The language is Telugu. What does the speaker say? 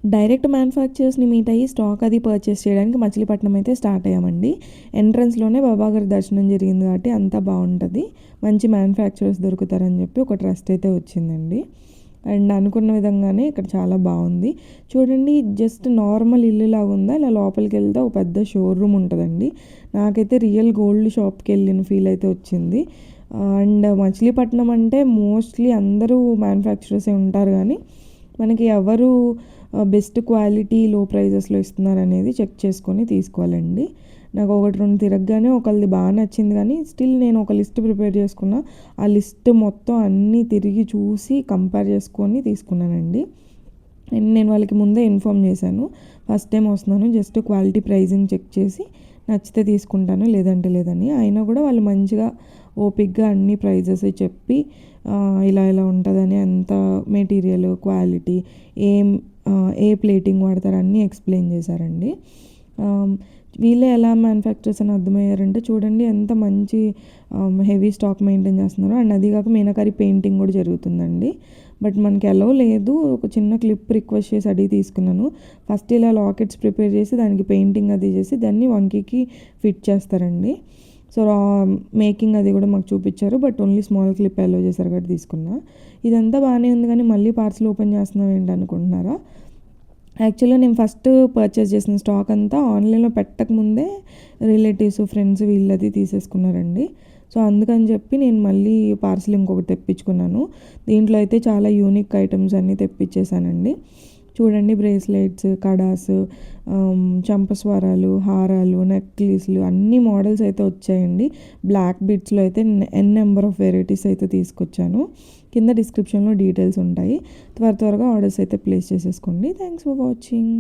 డైరెక్ట్ మ్యానుఫ్యాక్చరర్స్‌ని మీట్ అయ్యి స్టాక్ అది పర్చేస్ చేయడానికి మచిలీపట్నం అయితే స్టార్ట్ అయ్యామండి. ఎంట్రన్స్‌లోనే బాబాగారి దర్శనం జరిగింది కాబట్టి అంతా బావుంటది. మంచి మ్యానుఫ్యాక్చరర్స్ దొరుకుతారని చెప్పి ఒక ట్రస్ట్ అయితే వచ్చిందండి. అండ్ అనుకున్న విధంగానే ఇక్కడ చాలా బావుంది. చూడండి జస్ట్ నార్మల్ ఇల్లులాగా ఉందా, ఇలా లోపలికెళ్తే ఒక పెద్ద షోరూమ్ ఉంటదండి. నాకైతే రియల్ గోల్డ్ షాప్‌కెళ్ళిన ఫీల్ అయితే వచ్చింది. అండ్ మచిలీపట్నం అంటే మోస్ట్‌లీ అందరూ మ్యానుఫ్యాక్చరర్సే ఉంటారు గానీ, మనకి ఎవరు బెస్ట్ క్వాలిటీ లో ప్రైజెస్‌లో ఇస్తున్నారనేది చెక్ చేసుకొని తీసుకోవాలండి. నాకు 1, 2 తిరగగానే ఒకళ్ళది బాగా నచ్చింది కానీ స్టిల్ నేను ఒక లిస్ట్ ప్రిపేర్ చేసుకున్న. ఆ లిస్ట్ మొత్తం అన్నీ తిరిగి చూసి కంపేర్ చేసుకొని తీసుకున్నానండి. అండ్ నేను వాళ్ళకి ముందే ఇన్ఫార్మ్ చేశాను. ఫస్ట్ టైం వస్తున్నాను, జస్ట్ క్వాలిటీ ప్రైజింగ్ చెక్ చేసి నచ్చితే తీసుకుంటాను లేదంటే లేదని. అయినా కూడా వాళ్ళు మంచిగా ఓపిక్గా అన్ని ప్రైజెస్ చెప్పి ఇలా ఇలా ఉంటుందని అంత మెటీరియల్ క్వాలిటీ ఏం ఏ ప్లేటింగ్ వాడతారు అన్నీ ఎక్స్ప్లెయిన్ చేశారండి. వీళ్ళే ఎలా మ్యానుఫ్యాక్చరర్స్ అని అర్థమయ్యారంటే చూడండి ఎంత మంచి హెవీ స్టాక్ మెయింటైన్ చేస్తున్నారో. అండ్ అది కాక మీనాకరి పెయింటింగ్ కూడా జరుగుతుందండి. బట్ మనకి ఎలో లేదు. ఒక చిన్న క్లిప్ రిక్వెస్ట్ చేసి అడిగి తీసుకున్నాను. ఫస్ట్ ఇలా లాకెట్స్ ప్రిపేర్ చేసి దానికి పెయింటింగ్ అది చేసి దాన్ని వంకీకి ఫిట్ చేస్తారండి. సో మేకింగ్ అది కూడా మాకు చూపించారు. బట్ ఓన్లీ స్మాల్ క్లిప్ అలో చేశారు కాబట్టి తీసుకున్నా. ఇదంతా బాగానే ఉంది కానీ మళ్ళీ పార్సల్ ఓపెన్ చేస్తున్నాం ఏంటి అనుకుంటున్నారా? యాక్చువల్గా నేను ఫస్ట్ పర్చేస్ చేసిన స్టాక్ అంతా ఆన్లైన్లో పెట్టకముందే రిలేటివ్స్ ఫ్రెండ్స్ వీళ్ళది తీసేసుకున్నారండి. సో అందుకని చెప్పి నేను మళ్ళీ పార్సిల్ ఇంకొకటి తెప్పించుకున్నాను. దీంట్లో అయితే చాలా యూనిక్ ఐటమ్స్ అన్నీ తెప్పించేసానండి. చూడండి బ్రేస్లెట్స్, కడాస్, చంపస్వరాలు, హారాలు, నెక్లెస్లు అన్ని మోడల్స్ అయితే వచ్చాయండి. బ్లాక్ బిట్స్లో అయితే నెంబర్ ఆఫ్ వెరైటీస్ అయితే తీసుకొచ్చాను. కింద డిస్క్రిప్షన్లో డీటెయిల్స్ ఉంటాయి. త్వరగా ఆర్డర్స్ అయితే ప్లేస్ చేసేసుకోండి. Thanks for watching.